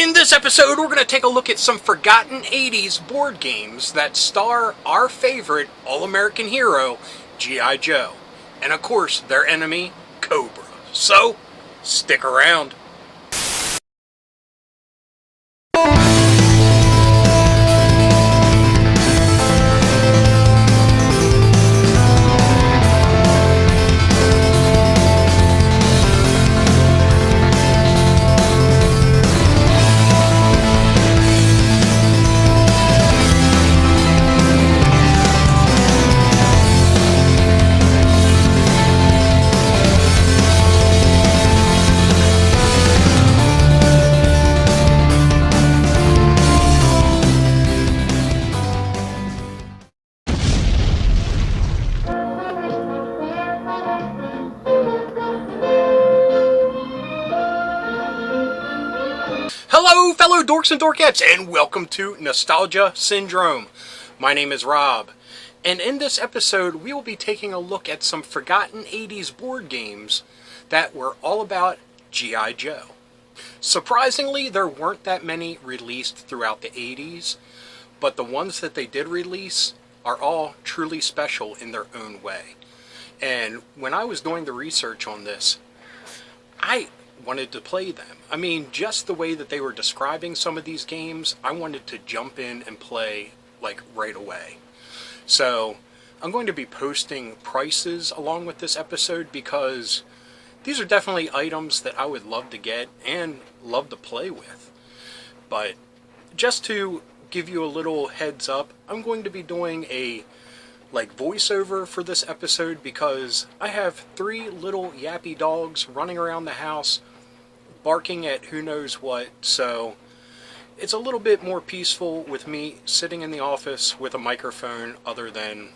In this episode, we're going to take a look at some forgotten 80s board games that star our favorite all-American hero, G.I. Joe, and of course, their enemy, Cobra. So, stick around. Hello, fellow dorks and dorkettes, and welcome to Nostalgia Syndrome. My name is Rob, and in this episode, we will be taking a look at some forgotten 80s board games that were all about G.I. Joe. Surprisingly, there weren't that many released throughout the 80s, but the ones that they did release are all truly special in their own way. And when I was doing the research on this, I wanted to play them. I mean, just the way that they were describing some of these games, I wanted to jump in and play, like, right away. So, I'm going to be posting prices along with this episode because these are definitely items that I would love to get and love to play with. But, just to give you a little heads up, I'm going to be doing a voiceover for this episode because I have 3 little yappy dogs running around the house barking at who knows what, so it's a little bit more peaceful with me sitting in the office with a microphone other than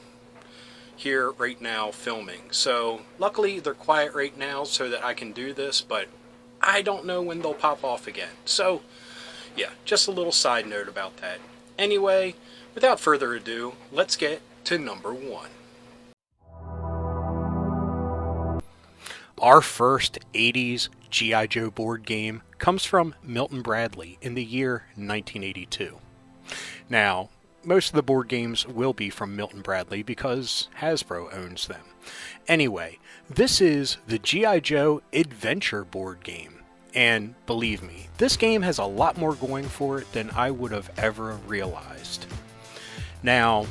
here right now filming. So luckily they're quiet right now so that I can do this, but I don't know when they'll pop off again. So yeah, just a little side note about that. Anyway, without further ado, let's get to number 1. Our first 80s G.I. Joe board game comes from Milton Bradley in the year 1982. Now, most of the board games will be from Milton Bradley because Hasbro owns them. Anyway, this is the G.I. Joe Adventure board game. And believe me, this game has a lot more going for it than I would have ever realized. Now,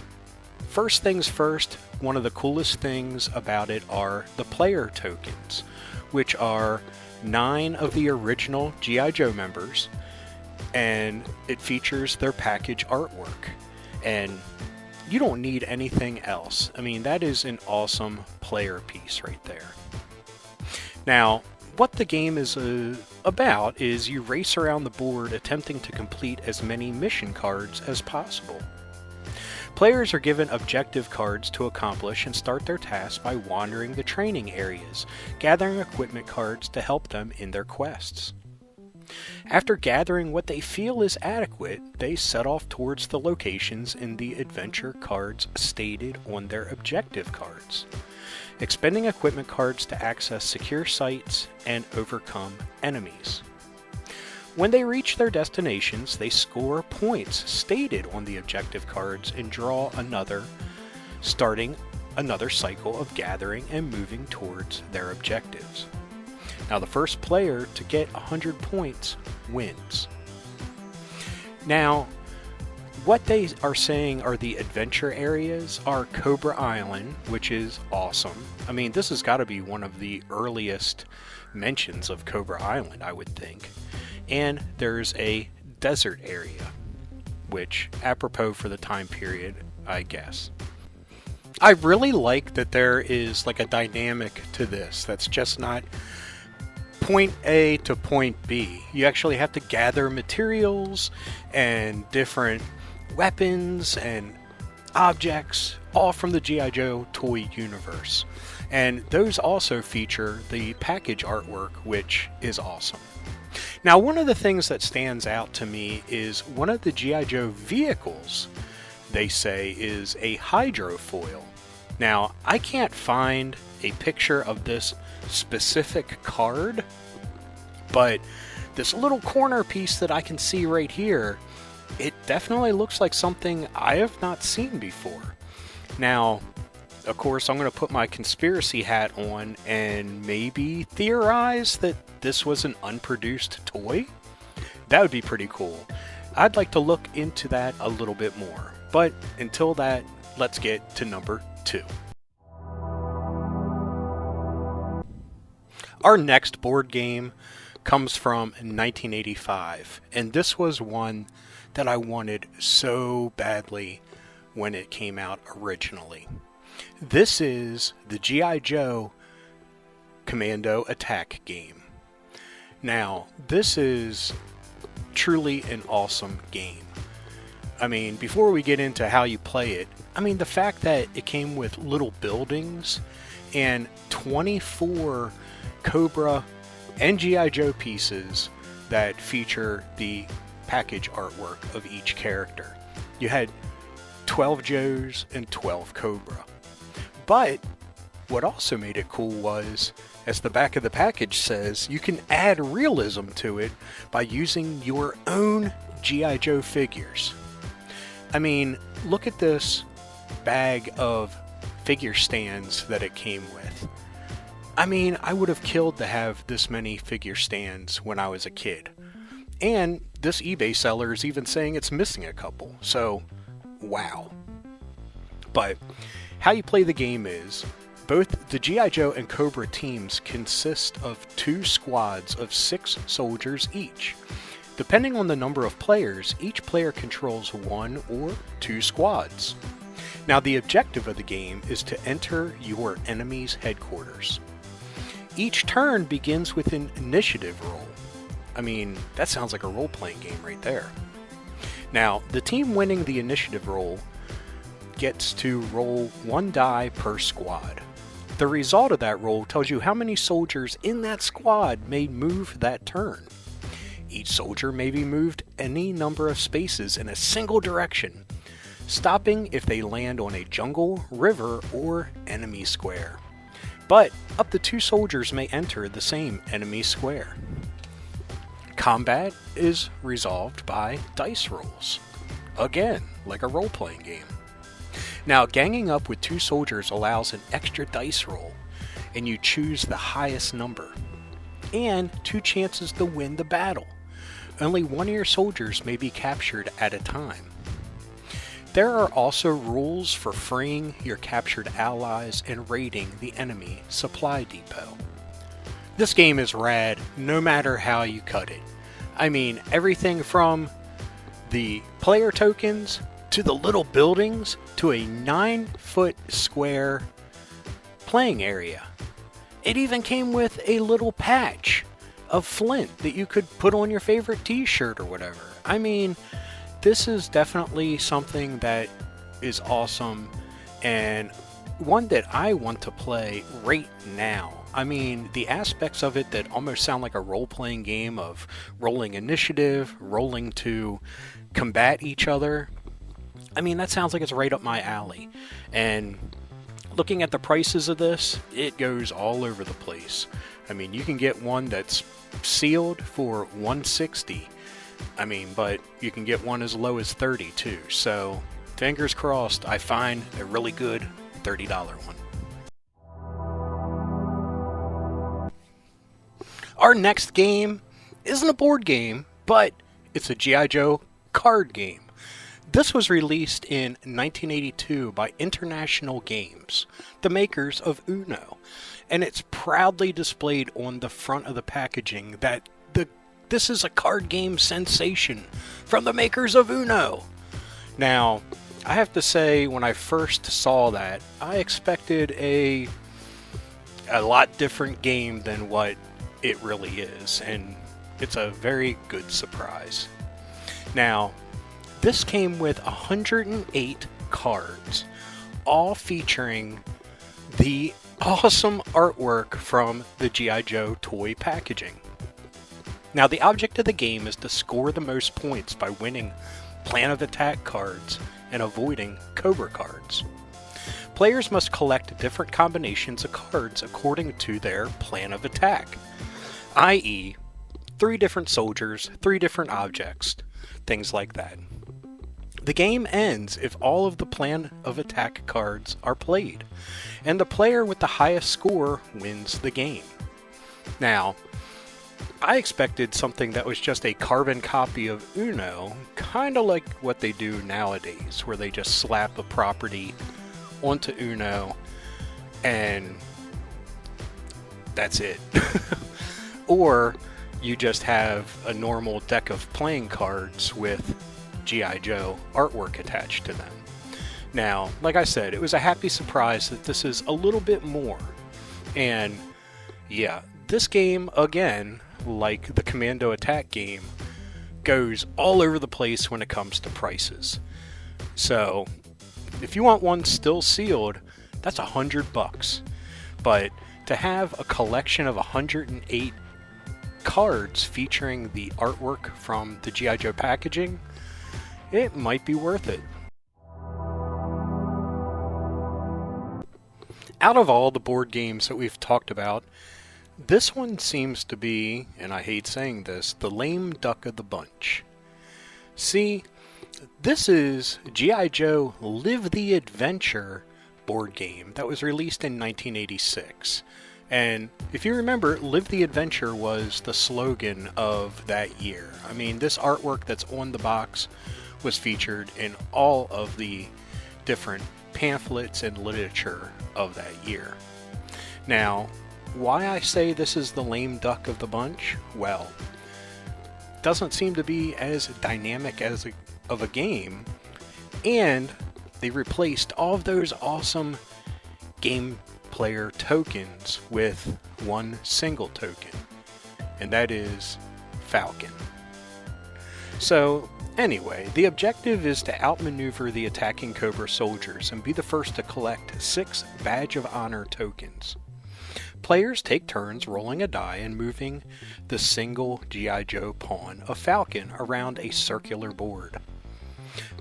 first things first, one of the coolest things about it are the player tokens, which are 9 of the original G.I. Joe members, and it features their package artwork. And you don't need anything else. I mean, that is an awesome player piece right there. Now, what the game is about is you race around the board attempting to complete as many mission cards as possible. Players are given objective cards to accomplish and start their tasks by wandering the training areas, gathering equipment cards to help them in their quests. After gathering what they feel is adequate, they set off towards the locations in the adventure cards stated on their objective cards, expending equipment cards to access secure sites and overcome enemies. When they reach their destinations, they score points stated on the objective cards and draw starting another cycle of gathering and moving towards their objectives. Now, the first player to get 100 points wins. Now, what they are saying are the adventure areas are Cobra Island, which is awesome. I mean, this has got to be one of the earliest mentions of Cobra Island, I would think. And there's a desert area, which, apropos for the time period, I guess. I really like that there is like a dynamic to this that's just not point A to point B. You actually have to gather materials and different weapons and objects, all from the G.I. Joe toy universe. And those also feature the package artwork, which is awesome. Now, one of the things that stands out to me is one of the G.I. Joe vehicles, they say, is a hydrofoil. Now, I can't find a picture of this specific card, but this little corner piece that I can see right here, it definitely looks like something I have not seen before. Now, of course, I'm going to put my conspiracy hat on and maybe theorize that this was an unproduced toy. That would be pretty cool. I'd like to look into that a little bit more. But until that, let's get to number 2. Our next board game comes from 1985, and this was one that I wanted so badly when it came out originally. This is the G.I. Joe Commando Attack game. Now, this is truly an awesome game. I mean, before we get into how you play it, I mean, the fact that it came with little buildings and 24 Cobra and G.I. Joe pieces that feature the package artwork of each character. You had 12 Joes and 12 Cobra. But what also made it cool was, as the back of the package says, you can add realism to it by using your own G.I. Joe figures. I mean, look at this bag of figure stands that it came with. I mean, I would have killed to have this many figure stands when I was a kid. And this eBay seller is even saying it's missing a couple, so wow. But how you play the game is, both the G.I. Joe and Cobra teams consist of 2 squads of 6 soldiers each. Depending on the number of players, each player controls 1 or 2 squads. Now, the objective of the game is to enter your enemy's headquarters. Each turn begins with an initiative roll. I mean, that sounds like a role-playing game right there. Now, the team winning the initiative roll gets to roll 1 die per squad. The result of that roll tells you how many soldiers in that squad may move that turn. Each soldier may be moved any number of spaces in a single direction, stopping if they land on a jungle, river, or enemy square. But up to 2 soldiers may enter the same enemy square. Combat is resolved by dice rolls. Again, like a role-playing game. Now, ganging up with 2 soldiers allows an extra dice roll, and you choose the highest number, and 2 chances to win the battle. Only 1 of your soldiers may be captured at a time. There are also rules for freeing your captured allies and raiding the enemy supply depot. This game is rad no matter how you cut it. I mean, everything from the player tokens to the little buildings to a 9-foot square playing area. It even came with a little patch of flint that you could put on your favorite t-shirt or whatever. I mean, this is definitely something that is awesome and one that I want to play right now. I mean, the aspects of it that almost sound like a role-playing game of rolling initiative, rolling to combat each other. I mean, that sounds like it's right up my alley. And looking at the prices of this, it goes all over the place. I mean, you can get one that's sealed for $160. I mean, but you can get one as low as $30 too. So, fingers crossed, I find a really good $30 one. Our next game isn't a board game, but it's a G.I. Joe card game. This was released in 1982 by International Games, the makers of Uno, and it's proudly displayed on the front of the packaging that this is a card game sensation from the makers of Uno. Now, I have to say, when I first saw that, I expected a lot different game than what it really is, and it's a very good surprise. Now, this came with 108 cards, all featuring the awesome artwork from the G.I. Joe toy packaging. Now, the object of the game is to score the most points by winning Plan of Attack cards and avoiding Cobra cards. Players must collect different combinations of cards according to their Plan of Attack, i.e., 3 different soldiers, 3 different objects, things like that. The game ends if all of the plan of attack cards are played, and the player with the highest score wins the game. Now, I expected something that was just a carbon copy of Uno, kind of like what they do nowadays, where they just slap a property onto Uno and that's it. Or you just have a normal deck of playing cards with G.I. Joe artwork attached to them. Now, like I said, it was a happy surprise that this is a little bit more. And yeah, this game, again, like the Commando Attack game, goes all over the place when it comes to prices. So, if you want one still sealed, that's $100. But to have a collection of 108 cards featuring the artwork from the G.I. Joe packaging, it might be worth it. Out of all the board games that we've talked about, this one seems to be, and I hate saying this, the lame duck of the bunch. See, this is G.I. Joe Live the Adventure board game that was released in 1986. And if you remember, Live the Adventure was the slogan of that year. I mean, this artwork that's on the box was featured in all of the different pamphlets and literature of that year. Now, why I say this is the lame duck of the bunch? Well, doesn't seem to be as dynamic as of a game, and they replaced all of those awesome game player tokens with one single token, and that is Falcon. So anyway, the objective is to outmaneuver the attacking Cobra soldiers and be the first to collect 6 Badge of Honor tokens. Players take turns rolling a die and moving the single G.I. Joe pawn of Falcon around a circular board.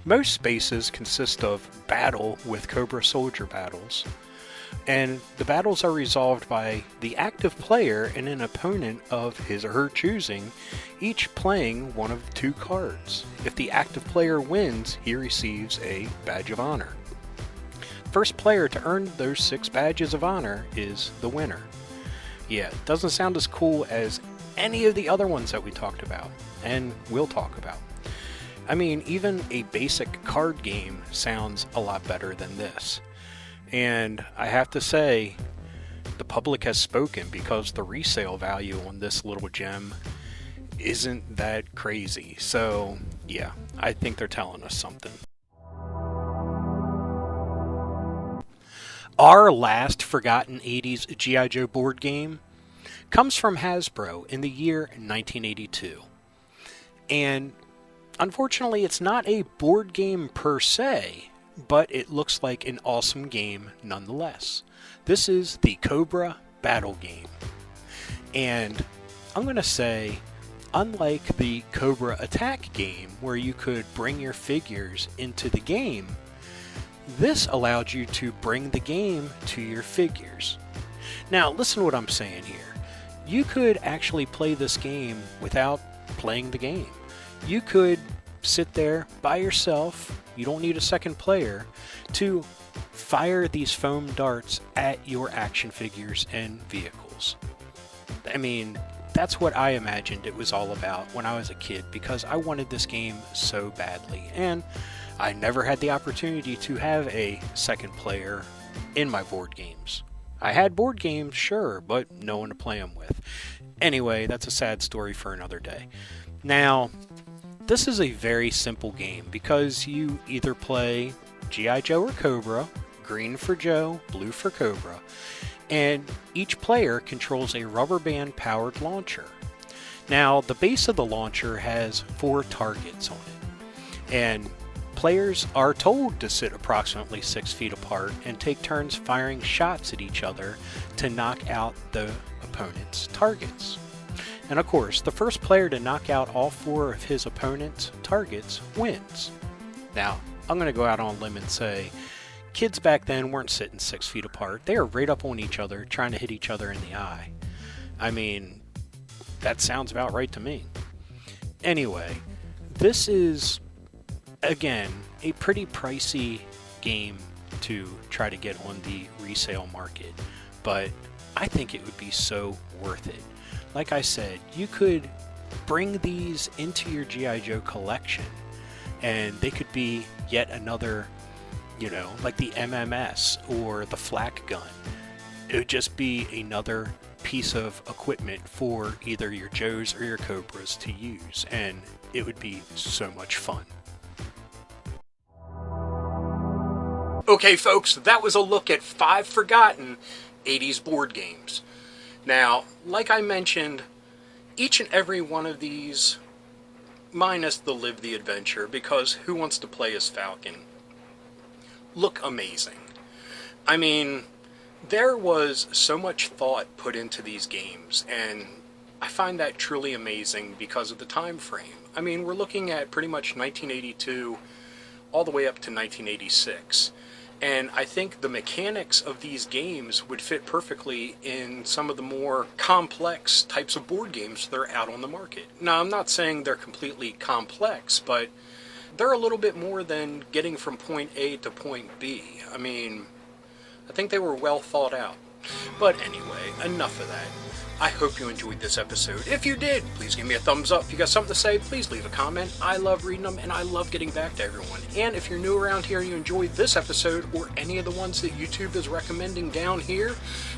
Most spaces consist of battle with Cobra soldier battles, and the battles are resolved by the active player and an opponent of his or her choosing, each playing one of 2 cards. If the active player wins, he receives a Badge of Honor. First player to earn those 6 Badges of Honor is the winner. Yeah, it doesn't sound as cool as any of the other ones that we talked about, and will talk about. I mean, even a basic card game sounds a lot better than this. And I have to say, the public has spoken, because the resale value on this little gem isn't that crazy. So, yeah, I think they're telling us something. Our last forgotten 80s G.I. Joe board game comes from Hasbro in the year 1982. And unfortunately, it's not a board game per se, but it looks like an awesome game nonetheless. This is the Cobra Battle Game. And I'm going to say, unlike the Cobra Attack game, where you could bring your figures into the game, this allowed you to bring the game to your figures. Now, listen to what I'm saying here. You could actually play this game without playing the game. You could sit there by yourself, you don't need a second player, to fire these foam darts at your action figures and vehicles. I mean, that's what I imagined it was all about when I was a kid, because I wanted this game so badly, and I never had the opportunity to have a second player in my board games. I had board games, sure, but no one to play them with. Anyway, that's a sad story for another day. Now, this is a very simple game, because you either play G.I. Joe or Cobra, green for Joe, blue for Cobra, and each player controls a rubber band powered launcher. Now, the base of the launcher has 4 targets on it, and players are told to sit approximately 6 feet apart and take turns firing shots at each other to knock out the opponent's targets. And of course, the first player to knock out all 4 of his opponent's targets wins. Now, I'm going to go out on a limb and say, kids back then weren't sitting 6 feet apart. They were right up on each other, trying to hit each other in the eye. I mean, that sounds about right to me. Anyway, this is, again, a pretty pricey game to try to get on the resale market, but I think it would be so worth it. Like I said, you could bring these into your G.I. Joe collection, and they could be yet another, like the MMS or the flak gun. It would just be another piece of equipment for either your Joes or your Cobras to use, and it would be so much fun. Okay folks, that was a look at 5 forgotten 80s board games. Now, like I mentioned, each and every one of these, minus the Live the Adventure, because who wants to play as Falcon, look amazing. I mean, there was so much thought put into these games, and I find that truly amazing because of the time frame. I mean, we're looking at pretty much 1982 all the way up to 1986. And I think the mechanics of these games would fit perfectly in some of the more complex types of board games that are out on the market. Now, I'm not saying they're completely complex, but they're a little bit more than getting from point A to point B. I mean, I think they were well thought out. But anyway, enough of that. I hope you enjoyed this episode. If you did, please give me a thumbs up. If you got something to say, please leave a comment. I love reading them, and I love getting back to everyone. And if you're new around here and you enjoyed this episode, or any of the ones that YouTube is recommending down here,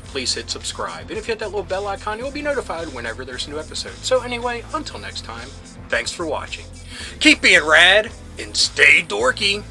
please hit subscribe. And if you hit that little bell icon, you'll be notified whenever there's a new episode. So anyway, until next time, thanks for watching. Keep being rad, and stay dorky.